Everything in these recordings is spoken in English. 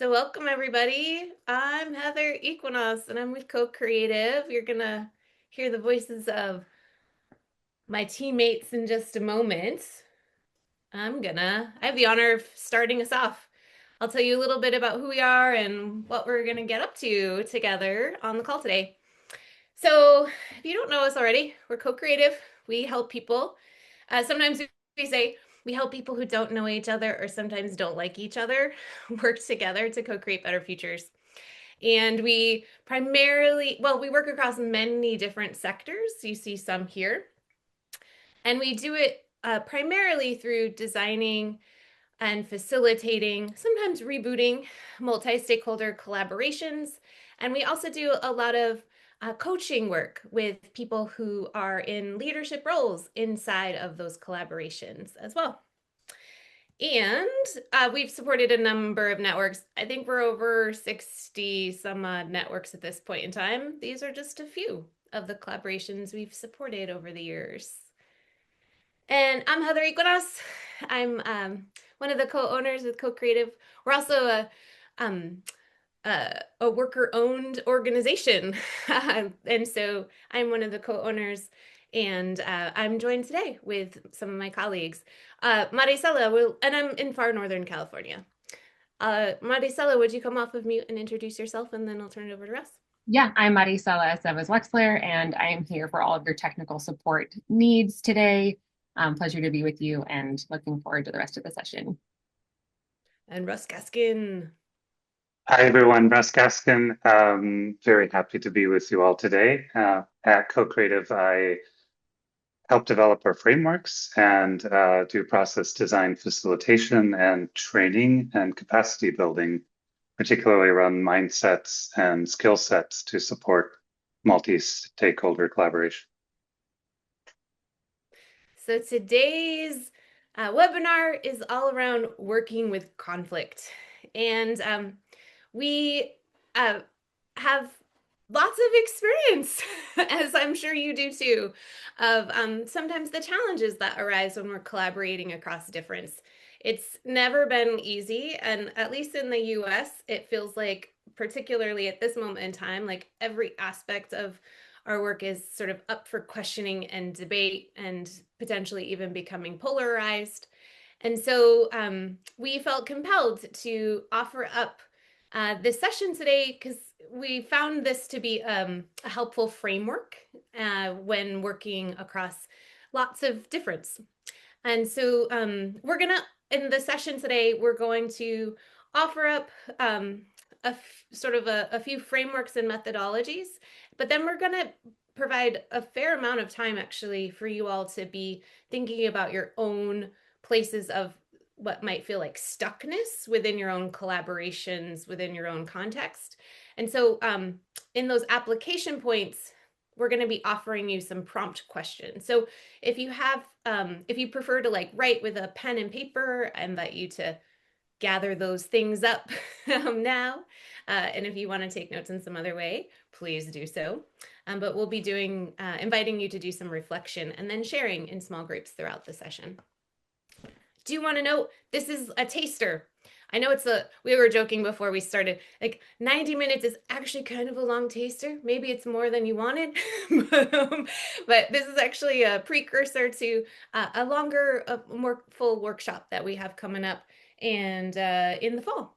So welcome everybody. I'm Heather Equinos and I'm with Co-Creative. You're gonna hear the voices of my teammates in just a moment. I have the honor of starting us off. I'll tell you a little bit about who we are and what we're gonna get up to together on the call today. So if you don't know us already, we're Co-Creative. We help people. Sometimes we say we help people who don't know each other or sometimes don't like each other work together to co-create better futures. And we work across many different sectors. You see some here. And we do it primarily through designing and facilitating, sometimes rebooting multi stakeholder collaborations. And we also do a lot of coaching work with people who are in leadership roles inside of those collaborations as well. And we've supported a number of networks. I think we're over 60 some odd networks at this point in time. These are just a few of the collaborations we've supported over the years. And I'm Heather Equinos. I'm one of the co-owners with Co-Creative. We're also um, a worker-owned organization. And so I'm one of the co-owners, and I'm joined today with some of my colleagues. Maricela, and I'm in far northern California. Maricela, would you come off of mute and introduce yourself, and then I'll turn it over to Russ. Yeah, I'm Maricela Estevez-Wexler, and I am here for all of your technical support needs today. Pleasure to be with you and looking forward to the rest of the session. And Russ Gaskin. Hi, everyone. Russ Gaskin. Very happy to be with you all today. At Co-Creative, I help develop our frameworks and do process design facilitation and training and capacity building, particularly around mindsets and skill sets to support multi-stakeholder collaboration. So today's webinar is all around working with conflict. And we have lots of experience, as I'm sure you do too, of sometimes the challenges that arise when we're collaborating across difference. It's never been easy, and at least in the US, it feels like, particularly at this moment in time, like every aspect of our work is sort of up for questioning and debate and potentially even becoming polarized. And so we felt compelled to offer up this session today because we found this to be a helpful framework when working across lots of difference. And so in the session today, we're going to offer up a few frameworks and methodologies, but then we're going to provide a fair amount of time actually for you all to be thinking about your own places of what might feel like stuckness within your own collaborations, within your own context. And so in those application points, we're going to be offering you some prompt questions. So if you prefer to like write with a pen and paper, I invite you to gather those things up now. And if you want to take notes in some other way, please do so. But we'll be inviting you to do some reflection and then sharing in small groups throughout the session. Do you want to know, this is a taster. I know we were joking before we started, like 90 minutes is actually kind of a long taster. Maybe it's more than you wanted, but this is actually a precursor to a more full workshop that we have coming up and in the fall.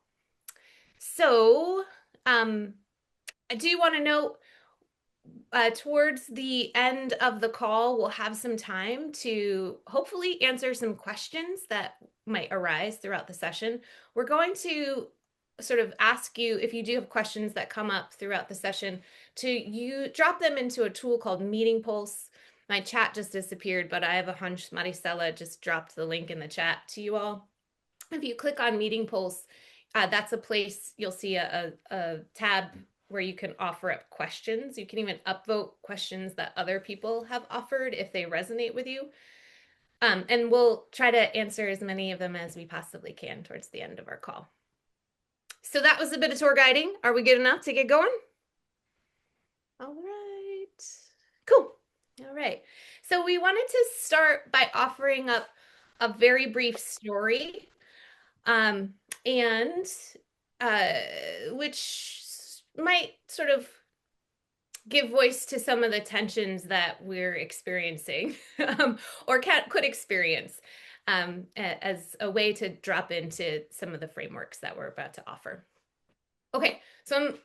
So I do want to note, towards the end of the call, we'll have some time to hopefully answer some questions that might arise throughout the session. We're going to sort of ask you, if you do have questions that come up throughout the session, to drop them into a tool called Meeting Pulse. My chat just disappeared, but I have a hunch Maricela just dropped the link in the chat to you all. If you click on Meeting Pulse, that's a place you'll see a tab where you can offer up questions. You can even upvote questions that other people have offered if they resonate with you. And we'll try to answer as many of them as we possibly can towards the end of our call. So that was a bit of tour guiding. Are we good enough to get going? All right. Cool. All right. So we wanted to start by offering up a very brief story. And which might sort of give voice to some of the tensions that we're experiencing or could experience as a way to drop into some of the frameworks that we're about to offer. Okay, so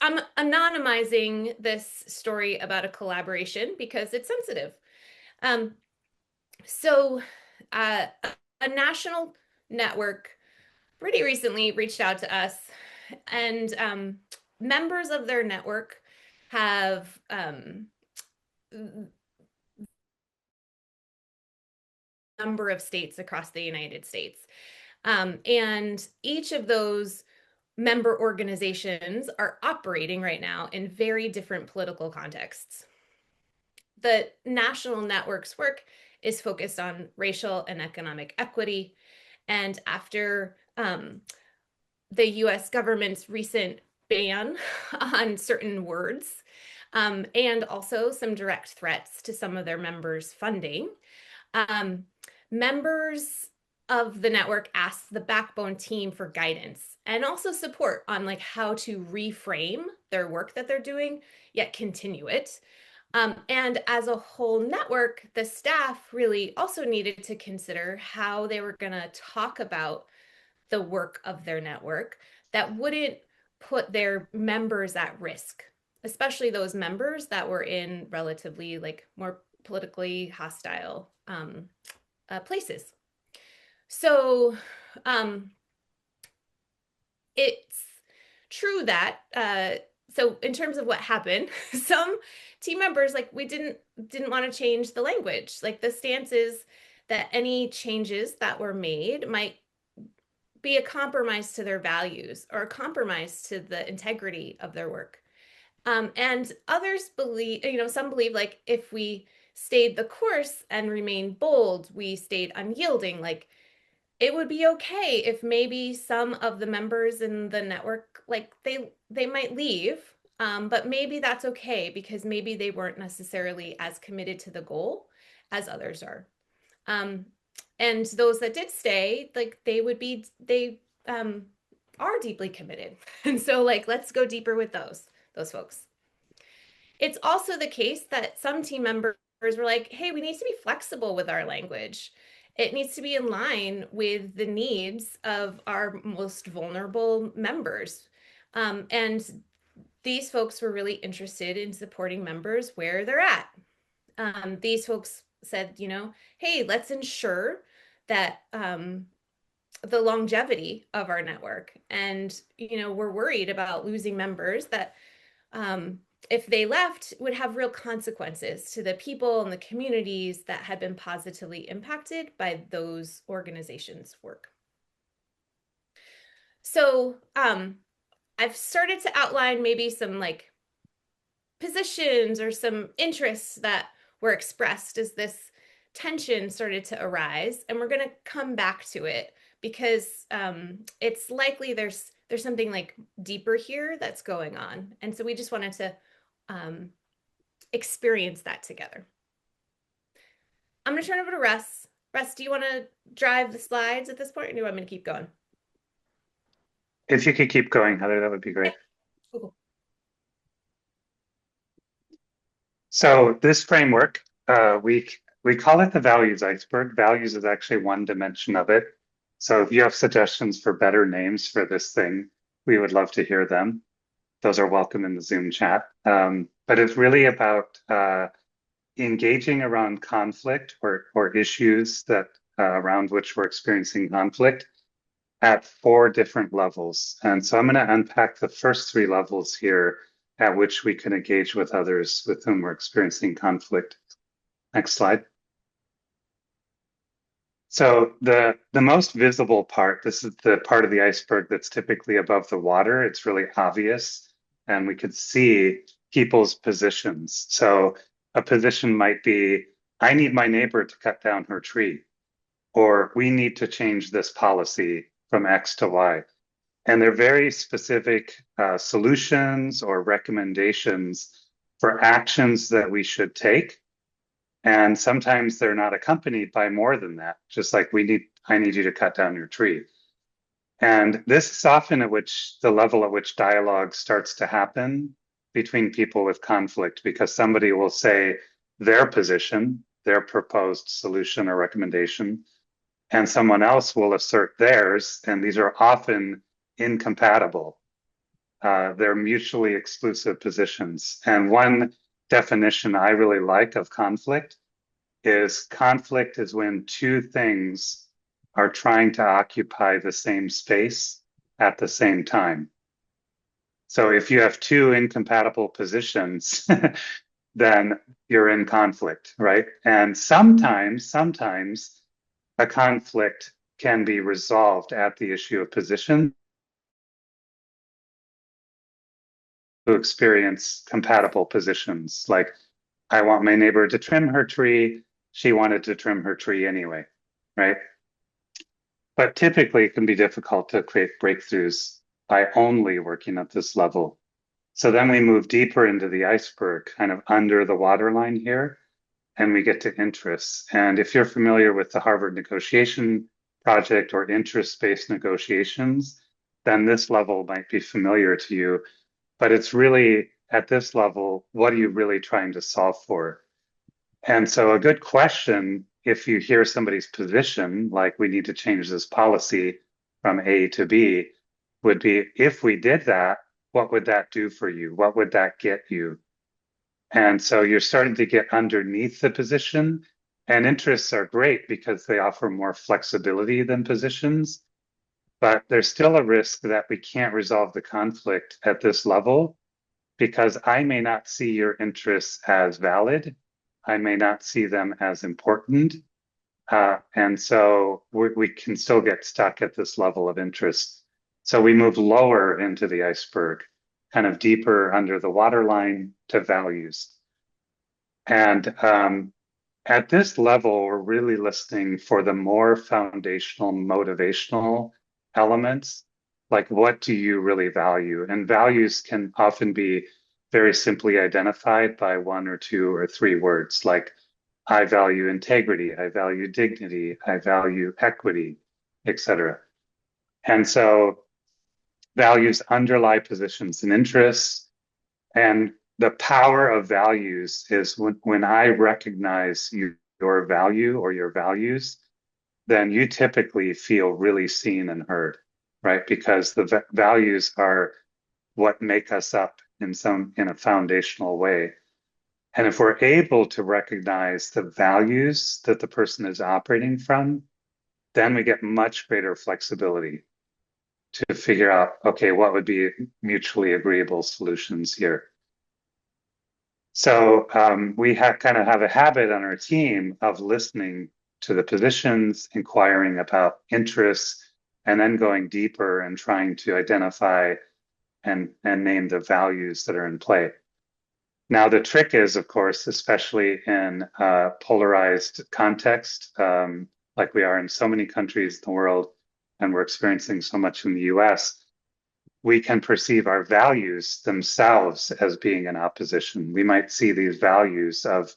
I'm anonymizing this story about a collaboration because it's sensitive. So a national network pretty recently reached out to us, and members of their network have number of states across the United States. And each of those member organizations are operating right now in very different political contexts. The national network's work is focused on racial and economic equity. And after the US government's recent ban on certain words, and also some direct threats to some of their members' funding, members of the network asked the Backbone team for guidance and also support on like how to reframe their work that they're doing, yet continue it. And as a whole network, the staff really also needed to consider how they were going to talk about the work of their network that wouldn't put their members at risk, especially those members that were in relatively like more politically hostile places. So it's true that so in terms of what happened, some team members like we didn't want to change the language. Like the stance is that any changes that were made might be a compromise to their values or a compromise to the integrity of their work. And others believe, some believe like if we stayed the course and remained bold, we stayed unyielding, like it would be okay if maybe some of the members in the network, like they might leave, but maybe that's okay because maybe they weren't necessarily as committed to the goal as others are. And those that did stay, like they are deeply committed. And so like, let's go deeper with those folks. It's also the case that some team members were like, hey, we need to be flexible with our language. It needs to be in line with the needs of our most vulnerable members. And these folks were really interested in supporting members where they're at. These folks said, hey, let's ensure that the longevity of our network. And, we're worried about losing members that if they left would have real consequences to the people and the communities that had been positively impacted by those organizations' work. So I've started to outline maybe some like positions or some interests that were expressed as this tension started to arise, and we're going to come back to it because it's likely there's something like deeper here that's going on, and so we just wanted to experience that together. I'm going to turn over to Russ. Russ, do you want to drive the slides at this point, or do you want me to keep going? If you could keep going, Heather, that would be great. Okay. Cool. So this framework, we call it the values iceberg. Values is actually one dimension of it. So if you have suggestions for better names for this thing, we would love to hear them. Those are welcome in the Zoom chat. But it's really about engaging around conflict or issues that around which we're experiencing conflict at 4 different levels. And so I'm going to unpack the first 3 levels here at which we can engage with others with whom we're experiencing conflict. Next slide. So the most visible part, this is the part of the iceberg that's typically above the water. It's really obvious, and we could see people's positions. So a position might be, I need my neighbor to cut down her tree, or we need to change this policy from X to Y. And they're very specific solutions or recommendations for actions that we should take. And sometimes they're not accompanied by more than that, just like I need you to cut down your tree. And this is often at which the level at which dialogue starts to happen between people with conflict, because somebody will say their position, their proposed solution or recommendation, and someone else will assert theirs, and these are often incompatible. They're mutually exclusive positions. And one definition I really like of conflict is when two things are trying to occupy the same space at the same time. So if you have two incompatible positions, then you're in conflict, right? And sometimes a conflict can be resolved at the issue of position to experience compatible positions. Like, I want my neighbor to trim her tree. She wanted to trim her tree anyway, right? But typically it can be difficult to create breakthroughs by only working at this level. So then we move deeper into the iceberg, kind of under the waterline here, and we get to interests. And if you're familiar with the Harvard Negotiation Project or interest-based negotiations, then this level might be familiar to you. But it's really at this level, what are you really trying to solve for? And so a good question, if you hear somebody's position, like we need to change this policy from A to B, would be, if we did that, what would that do for you? What would that get you? And so you're starting to get underneath the position, and interests are great because they offer more flexibility than positions. But there's still a risk that we can't resolve the conflict at this level because I may not see your interests as valid. I may not see them as important. And so we can still get stuck at this level of interest. So we move lower into the iceberg, kind of deeper under the waterline to values. And at this level, we're really listening for the more foundational, motivational elements, like what do you really value? And values can often be very simply identified by one or two or three words, like I value integrity, I value dignity, I value equity, etc. And so values underlie positions and interests. And the power of values is when I recognize your value or your values, then you typically feel really seen and heard, right? Because the values are what make us up in a foundational way. And if we're able to recognize the values that the person is operating from, then we get much greater flexibility to figure out, okay, what would be mutually agreeable solutions here. So we kind of have a habit on our team of listening to the positions, inquiring about interests, and then going deeper and trying to identify and name the values that are in play. Now, the trick is, of course, especially in a polarized context, like we are in so many countries in the world, and we're experiencing so much in the US, we can perceive our values themselves as being in opposition. We might see these values of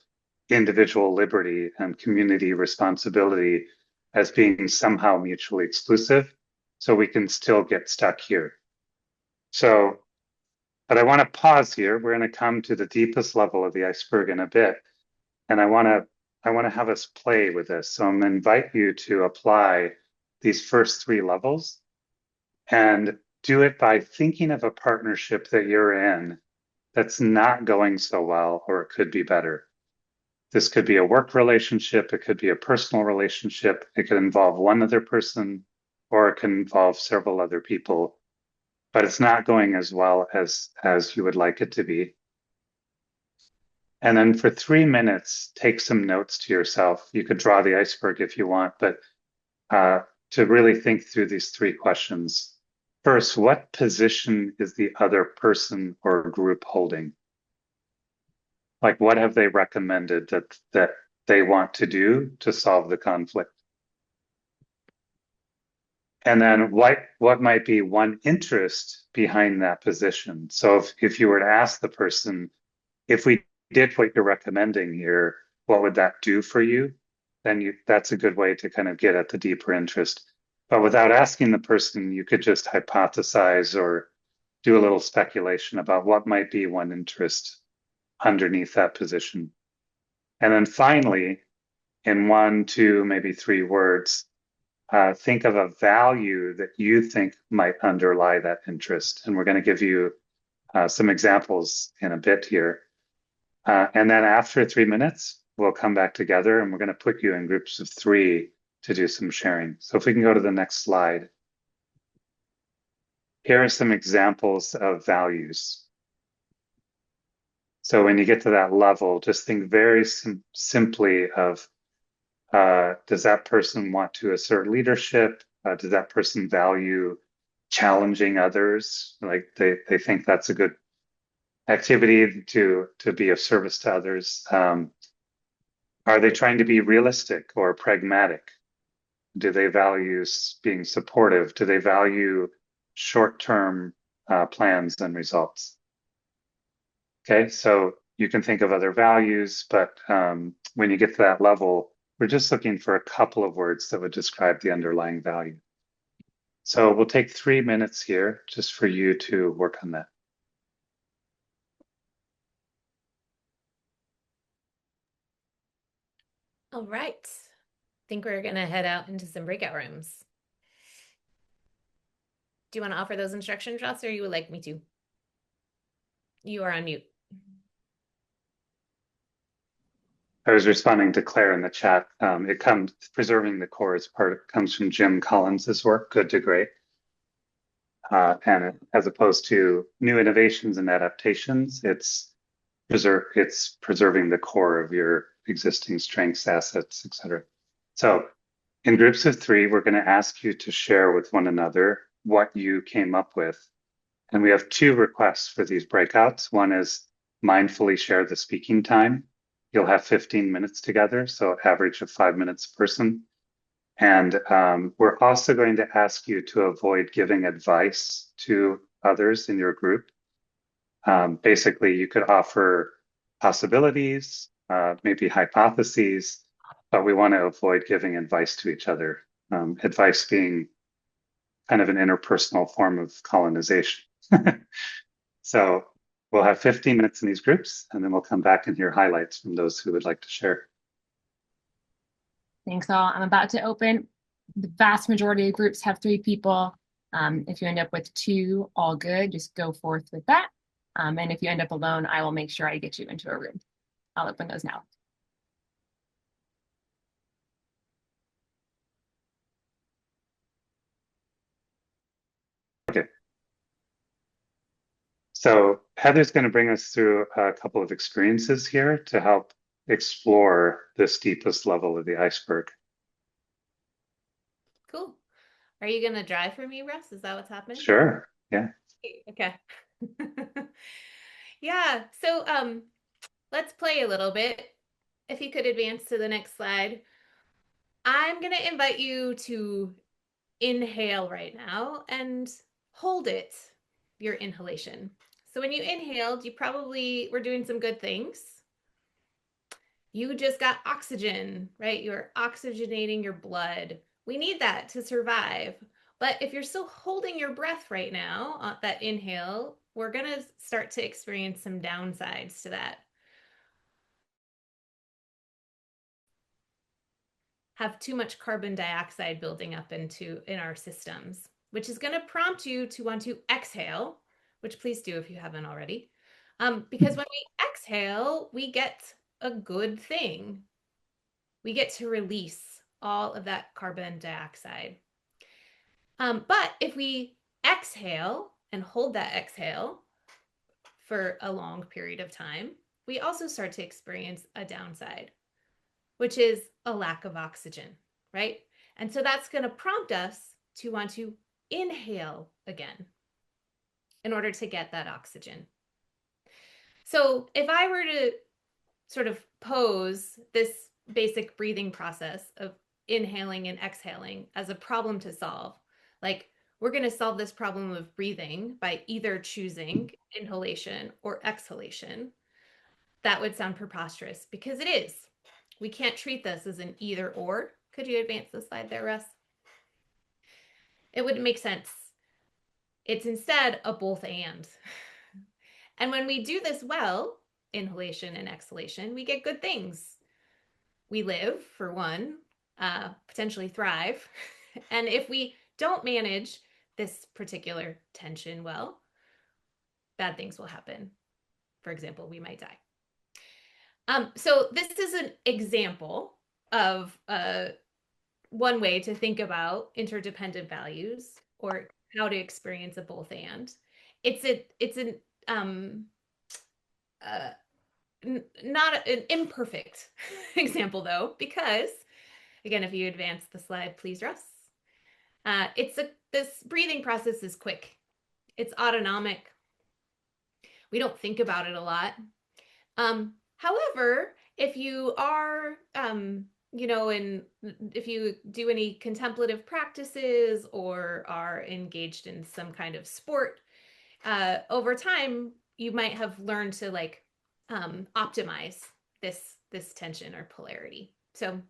individual liberty and community responsibility as being somehow mutually exclusive, so we can still get stuck here. So, but I want to pause here. We're going to come to the deepest level of the iceberg in a bit, and I want to have us play with this. So I'm going to invite you to apply these first three levels and do it by thinking of a partnership that you're in that's not going so well, or it could be better. This could be a work relationship, it could be a personal relationship, it could involve one other person, or it can involve several other people, but it's not going as well as you would like it to be. And then for 3 minutes, take some notes to yourself. You could draw the iceberg if you want, but to really think through these three questions. First, what position is the other person or group holding? Like, what have they recommended that they want to do to solve the conflict? And then what might be one interest behind that position? So if you were to ask the person, if we did what you're recommending here, what would that do for you? Then that's a good way to kind of get at the deeper interest. But without asking the person, you could just hypothesize or do a little speculation about what might be one interest underneath that position. And then finally, in 1, 2, maybe 3 words, think of a value that you think might underlie that interest. And we're going to give you some examples in a bit here. And then after 3 minutes, we'll come back together and we're going to put you in groups of 3 to do some sharing. So if we can go to the next slide. Here are some examples of values. So when you get to that level, just think very simply of, does that person want to assert leadership? Does that person value challenging others? Like they think that's a good activity to be of service to others. Are they trying to be realistic or pragmatic? Do they value being supportive? Do they value short-term plans and results? Okay, so you can think of other values, but when you get to that level, we're just looking for a couple of words that would describe the underlying value. So we'll take 3 minutes here just for you to work on that. All right. I think we're going to head out into some breakout rooms. Do you want to offer those instructions, Ross, or you would like me to? You are on mute. I was responding to Claire in the chat. It comes, preserving the core is comes from Jim Collins's work, Good to Great. And as opposed to new innovations and adaptations, it's preserving the core of your existing strengths, assets, etc. So in groups of 3, we're going to ask you to share with one another what you came up with. And we have 2 requests for these breakouts. One is mindfully share the speaking time. You'll have 15 minutes together, so average of 5 minutes a person. And we're also going to ask you to avoid giving advice to others in your group. Basically, you could offer possibilities, maybe hypotheses, but we want to avoid giving advice to each other. Advice being kind of an interpersonal form of colonization. So we'll have 15 minutes in these groups, and then we'll come back and hear highlights from those who would like to share. Thanks all. I'm about to open. The vast majority of groups have 3 people. If you end up with 2, all good, just go forth with that. And if you end up alone, I will make sure I get you into a room. I'll open those now. Okay. So Heather's going to bring us through a couple of experiences here to help explore this deepest level of the iceberg. Cool. Are you going to drive for me, Russ? Is that what's happening? Sure. Yeah. Okay. Yeah. So let's play a little bit. If you could advance to the next slide. I'm going to invite you to inhale right now and hold it, your inhalation. So when you inhaled, you probably were doing some good things. You just got oxygen, right? You're oxygenating your blood. We need that to survive. But if you're still holding your breath right now, that inhale, we're going to start to experience some downsides to that. Have too much carbon dioxide building up in our systems, which is going to prompt you to want to exhale, which please do if you haven't already. Because when we exhale, we get a good thing. We get to release all of that carbon dioxide. But if we exhale and hold that exhale for a long period of time, we also start to experience a downside, which is a lack of oxygen, right? And so that's going to prompt us to want to inhale again in order to get that oxygen. So if I were to sort of pose this basic breathing process of inhaling and exhaling as a problem to solve, like we're going to solve this problem of breathing by either choosing inhalation or exhalation, that would sound preposterous because it is. We can't treat this as an either or. Could you advance the slide there, Russ? It wouldn't make sense. It's instead a both and. And when we do this well, inhalation and exhalation, we get good things. We live, for one, potentially thrive. And if we don't manage this particular tension well, bad things will happen. For example, we might die. So this is an example of one way to think about interdependent values or how to experience a both and. It's an not an imperfect example though, because again, if you advance the slide, please, Russ. This breathing process is quick. It's autonomic. We don't think about it a lot. However, if you are, if you do any contemplative practices or are engaged in some kind of sport, over time, you might have learned to optimize this tension or polarity. So,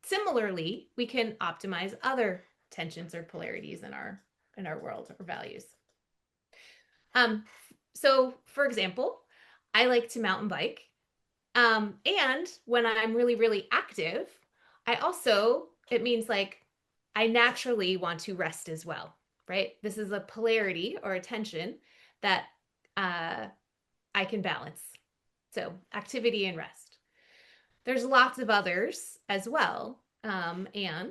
similarly, we can optimize other tensions or polarities in our world or values. So, for example, I like to mountain bike. And when I'm really, really active, it means like I naturally want to rest as well, right? This is a polarity or a tension that I can balance. So activity and rest. There's lots of others as well. And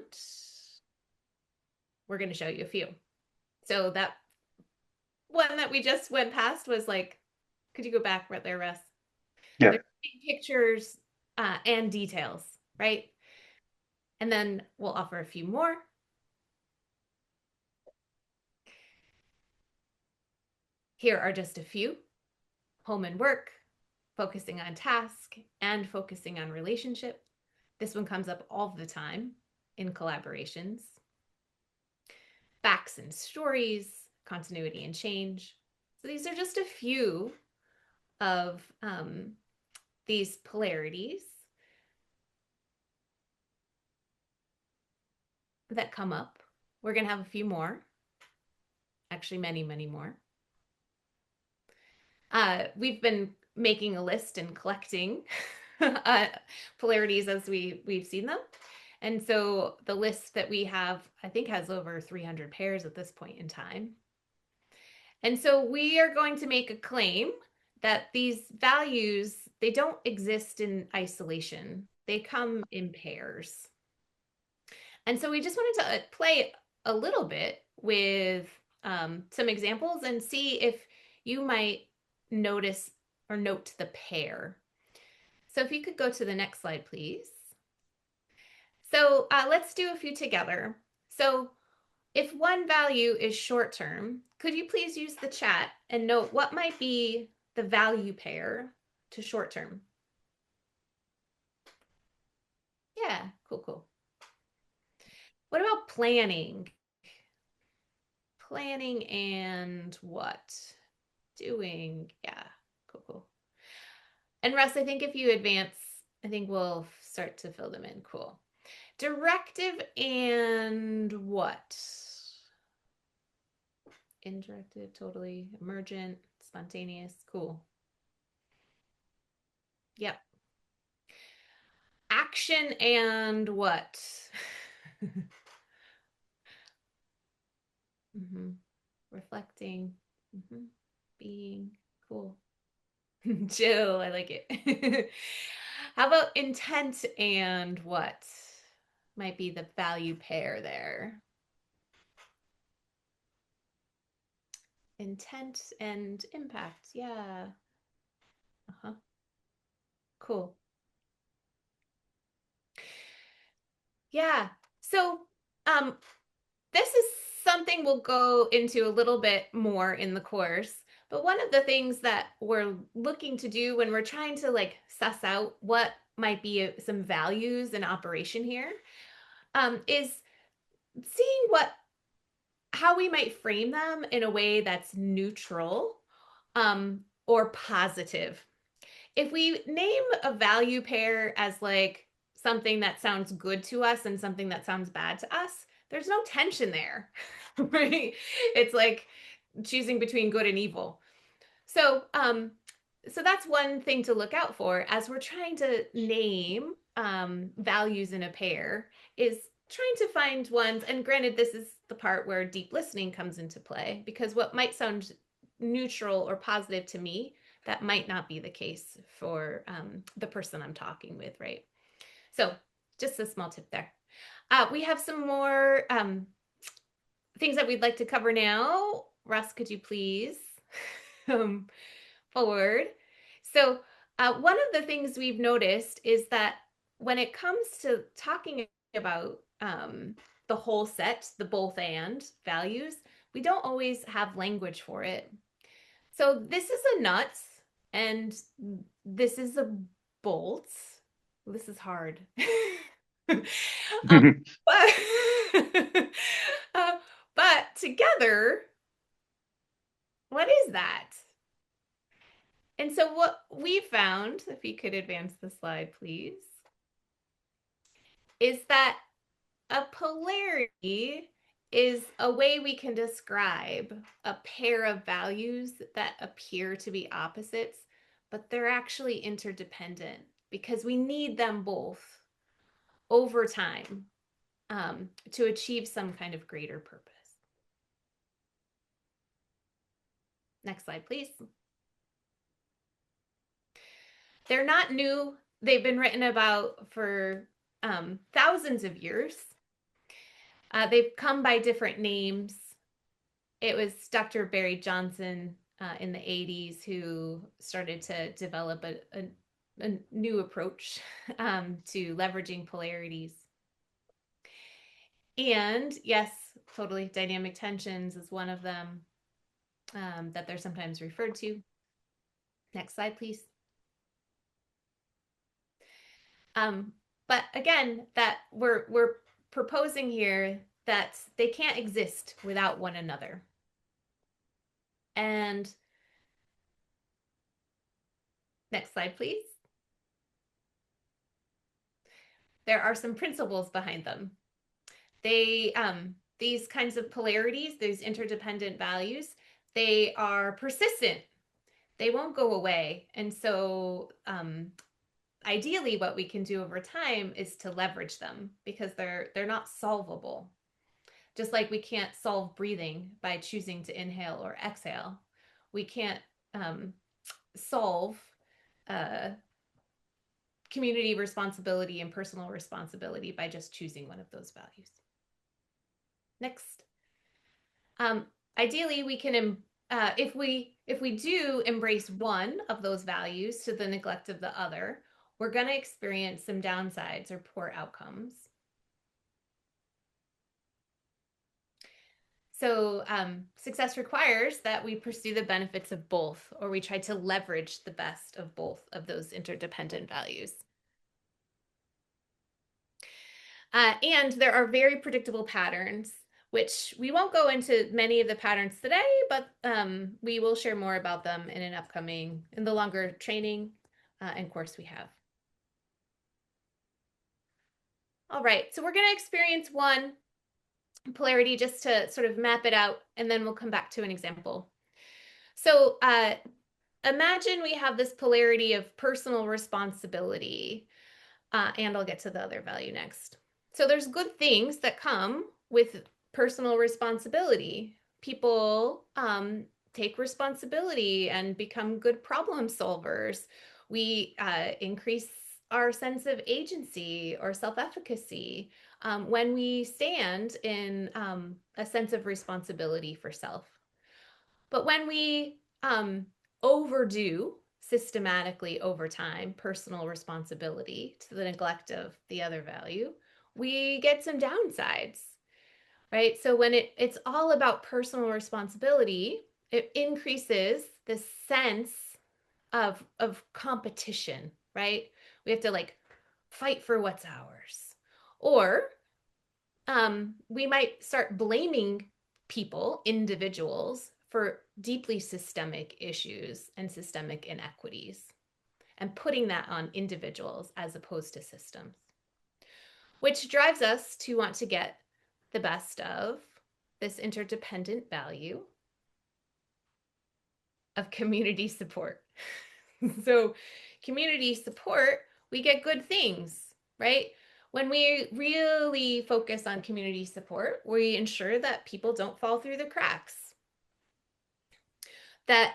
we're going to show you a few. So that one that we just went past was like, could you go back right there, Russ? Yeah. There's pictures and details, right? And then we'll offer a few more. Here are just a few. Home and work, focusing on task, and focusing on relationship. This one comes up all the time in collaborations. Facts and stories, continuity and change. So these are just a few of these polarities that come up. We're going to have a few more. Actually, many, many more. We've been making a list and collecting polarities as we've seen them. And so the list that we have, I think, has over 300 pairs at this point in time. And so we are going to make a claim that these values, they don't exist in isolation. They come in pairs. And so we just wanted to play a little bit with some examples and see if you might notice or note the pair. So if you could go to the next slide, please. So let's do a few together. So if one value is short term, could you please use the chat and note what might be the value pair to short term? Yeah, cool, cool. What about planning? Planning and what? Doing, yeah, cool, cool. And Russ, I think if you advance, I think we'll start to fill them in. Cool. Directive and what? Indirective, totally. Emergent, spontaneous, cool. Yep. Action and what? Reflecting, being, cool. Chill, I like it. How about intent and what? Might be the value pair there. Intent and impact, yeah. Cool. Yeah, so this is something we'll go into a little bit more in the course. But one of the things that we're looking to do when we're trying to like suss out what might be some values in operation here is seeing how we might frame them in a way that's neutral or positive. If we name a value pair as like something that sounds good to us and something that sounds bad to us, there's no tension there, right? It's like choosing between good and evil. So, so that's one thing to look out for as we're trying to name values in a pair, is trying to find ones. And granted, this is the part where deep listening comes into play, because what might sound neutral or positive to me, that might not be the case for the person I'm talking with, right? So just a small tip there. We have some more things that we'd like to cover now. Russ, could you please forward? So one of the things we've noticed is that when it comes to talking about the whole set, the both and values, we don't always have language for it. So this is a nuts and this is a bolt. This is hard. But, but together, what is that? And so what we found, if you could advance the slide, please, is that a polarity is a way we can describe a pair of values that appear to be opposites, but they're actually interdependent because we need them both over time to achieve some kind of greater purpose. Next slide, please. They're not new. They've been written about for thousands of years. They've come by different names. It was Dr. Barry Johnson in the 80s who started to develop a new approach to leveraging polarities. And yes, totally, dynamic tensions is one of them that they're sometimes referred to. Next slide, please. But again, that we're proposing here that they can't exist without one another. And next slide, please. There are some principles behind them. They, these kinds of polarities, those interdependent values, they are persistent. They won't go away. And so ideally what we can do over time is to leverage them because they're not solvable. Just like we can't solve breathing by choosing to inhale or exhale, we can't solve community responsibility and personal responsibility by just choosing one of those values. Next. Ideally, we can, if we do embrace one of those values to the neglect of the other, we're going to experience some downsides or poor outcomes. So success requires that we pursue the benefits of both, or we try to leverage the best of both of those interdependent values. And there are very predictable patterns, which we won't go into many of the patterns today, but we will share more about them in the longer training and course we have. All right, so we're going to experience one polarity just to sort of map it out, and then we'll come back to an example. So imagine we have this polarity of personal responsibility, and I'll get to the other value next. So there's good things that come with personal responsibility. People take responsibility and become good problem solvers. We increase our sense of agency or self-efficacy when we stand in a sense of responsibility for self. But when we overdo systematically over time personal responsibility to the neglect of the other value, we get some downsides, right? So when it's all about personal responsibility, it increases the sense of competition, right? We have to like fight for what's ours. Or we might start blaming people, individuals, for deeply systemic issues and systemic inequities, and putting that on individuals as opposed to systems, which drives us to want to get the best of this interdependent value of community support. So community support, we get good things, right? When we really focus on community support, we ensure that people don't fall through the cracks, that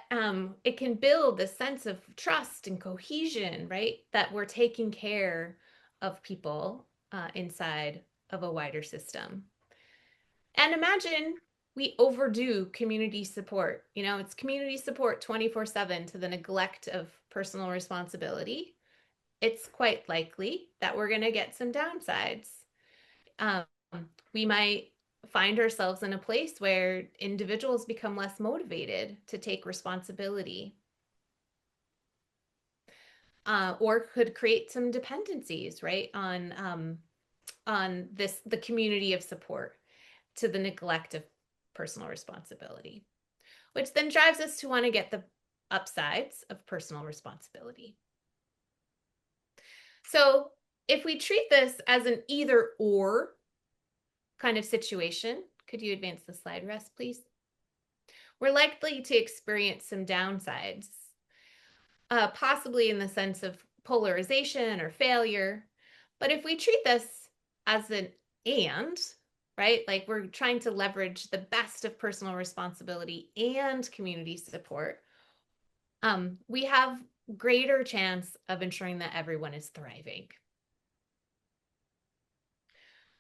it can build a sense of trust and cohesion, right? That we're taking care of people inside of a wider system. And imagine we overdo community support. You know, it's community support 24/7 to the neglect of personal responsibility. It's quite likely that we're going to get some downsides. Um, we might find ourselves in a place where individuals become less motivated to take responsibility, or could create some dependencies, right, on the community of support to the neglect of personal responsibility, which then drives us to want to get the upsides of personal responsibility. So if we treat this as an either or kind of situation, could you advance the slide, Russ, please? We're likely to experience some downsides, possibly in the sense of polarization or failure. But if we treat this as an and, right, like we're trying to leverage the best of personal responsibility and community support, we have greater chance of ensuring that everyone is thriving.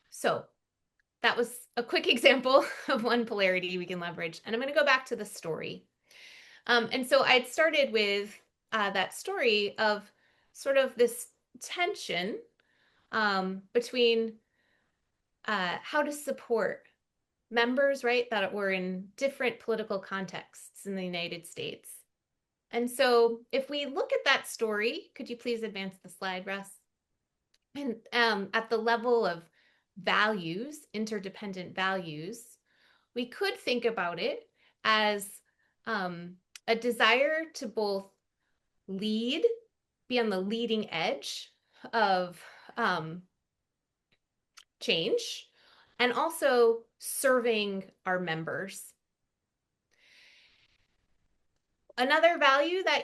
So that was a quick example of one polarity we can leverage. And I'm going to go back to the story. And so I'd started with that story of sort of this tension between how to support members, right, that were in different political contexts in the United States. And so if we look at that story, could you please advance the slide, Russ? And at the level of values, interdependent values, we could think about it as a desire to both lead, be on the leading edge of change, and also serving our members. Another value that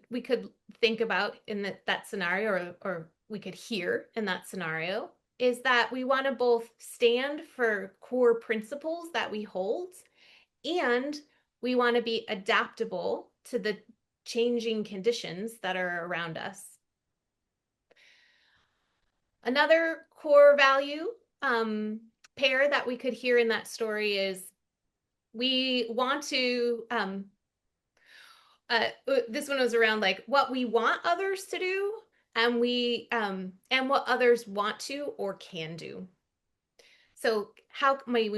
we could think about in that scenario, or we could hear in that scenario, is that we want to both stand for core principles that we hold, and we want to be adaptable to the changing conditions that are around us. Another core value pair that we could hear in that story is we want to, this one was around like what we want others to do, and what others want to or can do. So how might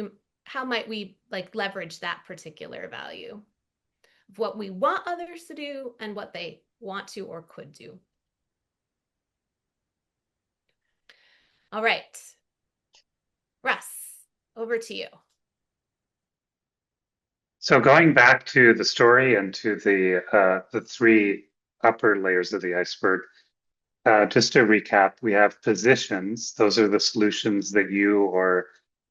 we like leverage that particular value of what we want others to do and what they want to or could do? All right, Russ, over to you. So going back to the story and to the three upper layers of the iceberg, just to recap, we have positions. Those are the solutions that you or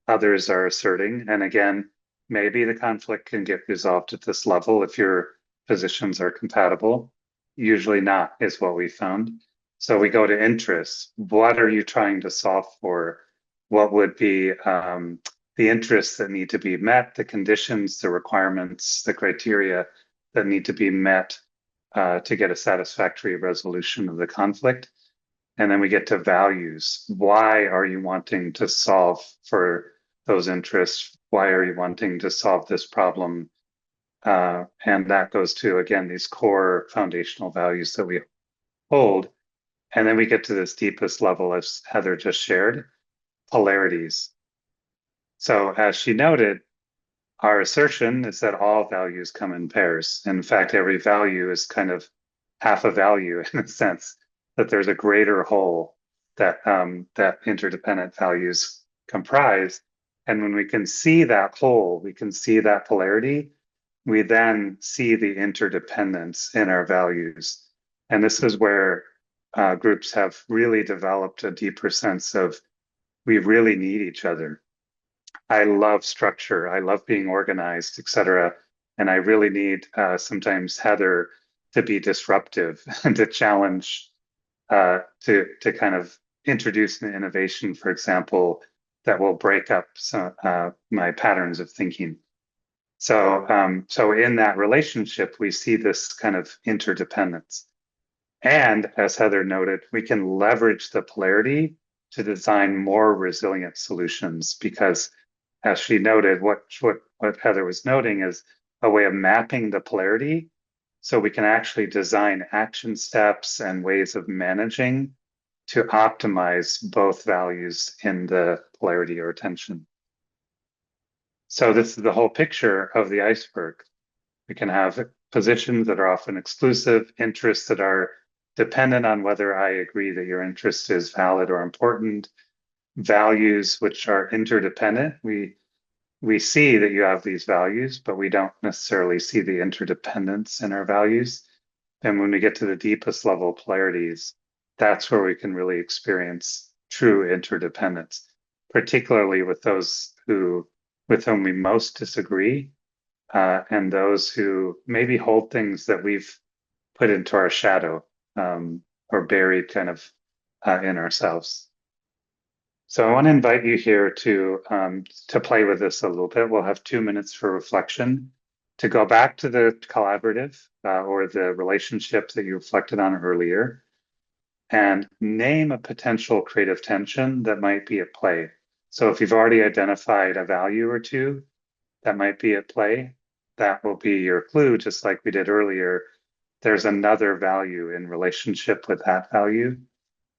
others are asserting. And again, maybe the conflict can get resolved at this level if your positions are compatible. Usually not, is what we found. So we go to interests. What are you trying to solve for? What would be the interests that need to be met, the conditions, the requirements, the criteria that need to be met to get a satisfactory resolution of the conflict. And then we get to values. Why are you wanting to solve for those interests? Why are you wanting to solve this problem? And that goes to, again, these core foundational values that we hold. And then we get to this deepest level, as Heather just shared, polarities. So as she noted, our assertion is that all values come in pairs. In fact, every value is kind of half a value in a sense, that there's a greater whole that that interdependent values comprise. And when we can see that whole, we can see that polarity, we then see the interdependence in our values. And this is where groups have really developed a deeper sense of we really need each other. I love structure. I love being organized, etc. And I really need sometimes Heather to be disruptive and to challenge, to kind of introduce an innovation, for example, that will break up some, my patterns of thinking. So in that relationship, we see this kind of interdependence. And as Heather noted, we can leverage the polarity to design more resilient solutions because, as she noted, what Heather was noting is a way of mapping the polarity so we can actually design action steps and ways of managing to optimize both values in the polarity or tension. So this is the whole picture of the iceberg. We can have positions that are often exclusive, interests that are dependent on whether I agree that your interest is valid or important, values which are interdependent. We see that you have these values, but we don't necessarily see the interdependence in our values. And when we get to the deepest level polarities, that's where we can really experience true interdependence, particularly with those with whom we most disagree, and those who maybe hold things that we've put into our shadow, or buried kind of in ourselves. So I want to invite you here to play with this a little bit. We'll have 2 minutes for reflection, to go back to the collaborative or the relationship that you reflected on earlier, and name a potential creative tension that might be at play. So if you've already identified a value or two that might be at play, that will be your clue, just like we did earlier. There's another value in relationship with that value.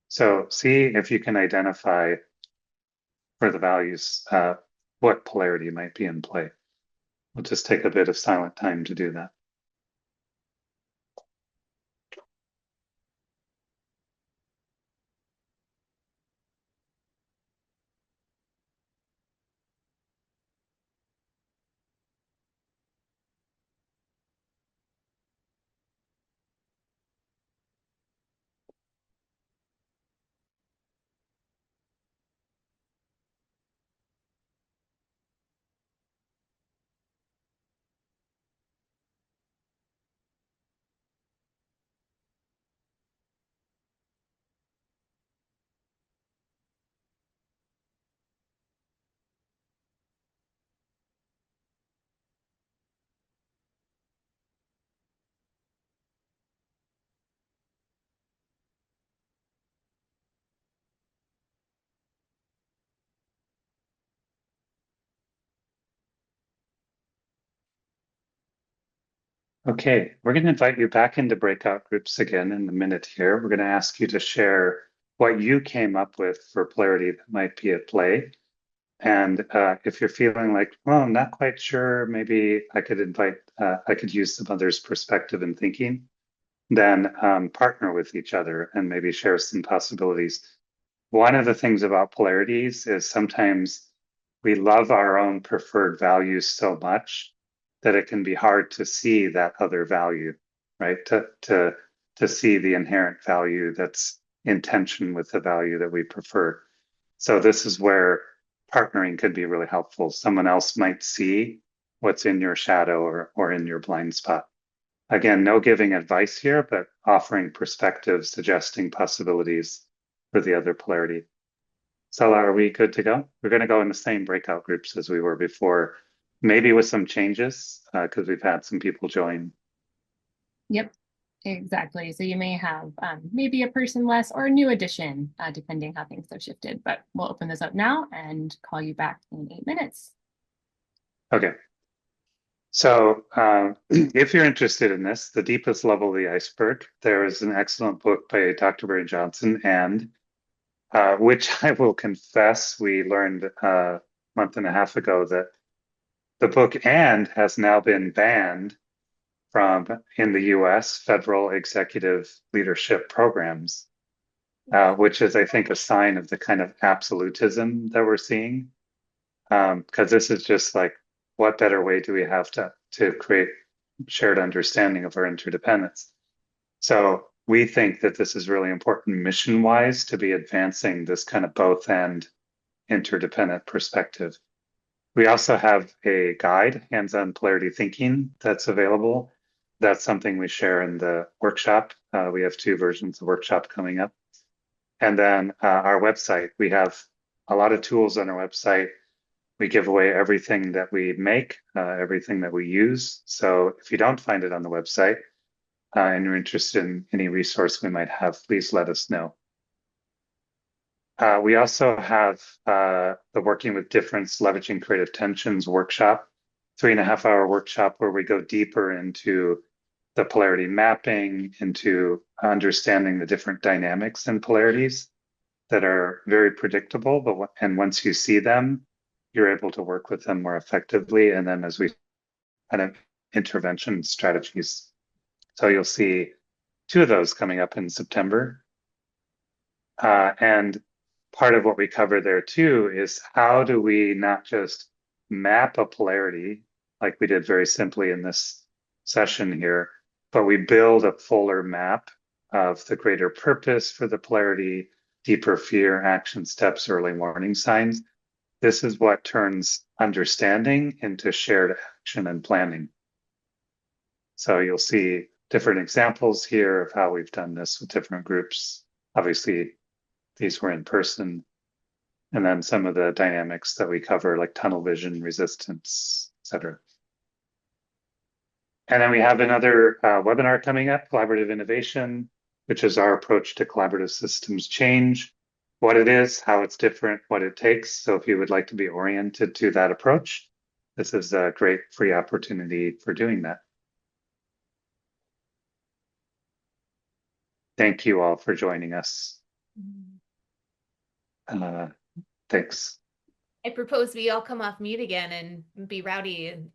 So see if you can identify for the values what polarity might be in play. We'll just take a bit of silent time to do that. Okay, we're going to invite you back into breakout groups again in a minute here. We're going to ask you to share what you came up with for polarity that might be at play. And if you're feeling like, well, I'm not quite sure, maybe I could use some others' perspective and thinking, then partner with each other and maybe share some possibilities. One of the things about polarities is sometimes we love our own preferred values so much that it can be hard to see that other value, right? To see the inherent value that's in tension with the value that we prefer. So this is where partnering could be really helpful. Someone else might see what's in your shadow or in your blind spot. Again, no giving advice here, but offering perspective, suggesting possibilities for the other polarity. Stella, are we good to go? We're going to go in the same breakout groups as we were before, maybe with some changes because we've had some people join. Yep, exactly. So you may have maybe a person less or a new addition, depending how things have shifted. But we'll open this up now and call you back in 8 minutes. Okay. So if you're interested in this, The Deepest Level of the Iceberg, there is an excellent book by Dr. Barry Johnson, and which I will confess we learned a month and a half ago that the book "And" has now been banned from in the US federal executive leadership programs, which is, I think, a sign of the kind of absolutism that we're seeing. Because this is just like, what better way do we have to create shared understanding of our interdependence? So we think that this is really important mission-wise to be advancing this kind of both and interdependent perspective. We also have a guide, Hands-on Polarity Thinking, that's available. That's something we share in the workshop. We have 2 versions of the workshop coming up. And then our website, we have a lot of tools on our website. We give away everything that we make, everything that we use. So if you don't find it on the website and you're interested in any resource we might have, please let us know. We also have the Working with Difference, Leveraging Creative Tensions workshop, 3.5-hour workshop where we go deeper into the polarity mapping, into understanding the different dynamics and polarities that are very predictable, and once you see them, you're able to work with them more effectively. And then as we kind of intervention strategies. So you'll see 2 of those coming up in September. And part of what we cover there too is how do we not just map a polarity like we did very simply in this session here, but we build a fuller map of the greater purpose for the polarity, deeper fear, action steps, early warning signs. This is what turns understanding into shared action and planning. So you'll see different examples here of how we've done this with different groups. Obviously, these were in person. And then some of the dynamics that we cover, like tunnel vision, resistance, etc. And then we have another webinar coming up, Collaborative Innovation, which is our approach to collaborative systems change, what it is, how it's different, what it takes. So if you would like to be oriented to that approach, this is a great free opportunity for doing that. Thank you all for joining us. Thanks. I propose we all come off mute again and be rowdy and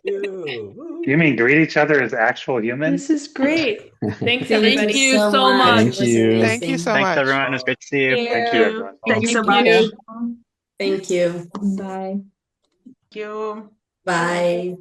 You mean greet each other as actual humans? This is great. Thanks, Thank everybody. you so much. Thank you. Thank you so Thanks, much. everyone. It was great to see you. Thank you, everyone. Thank you so Thank much. you. Thank you. Bye. Thank you. Bye.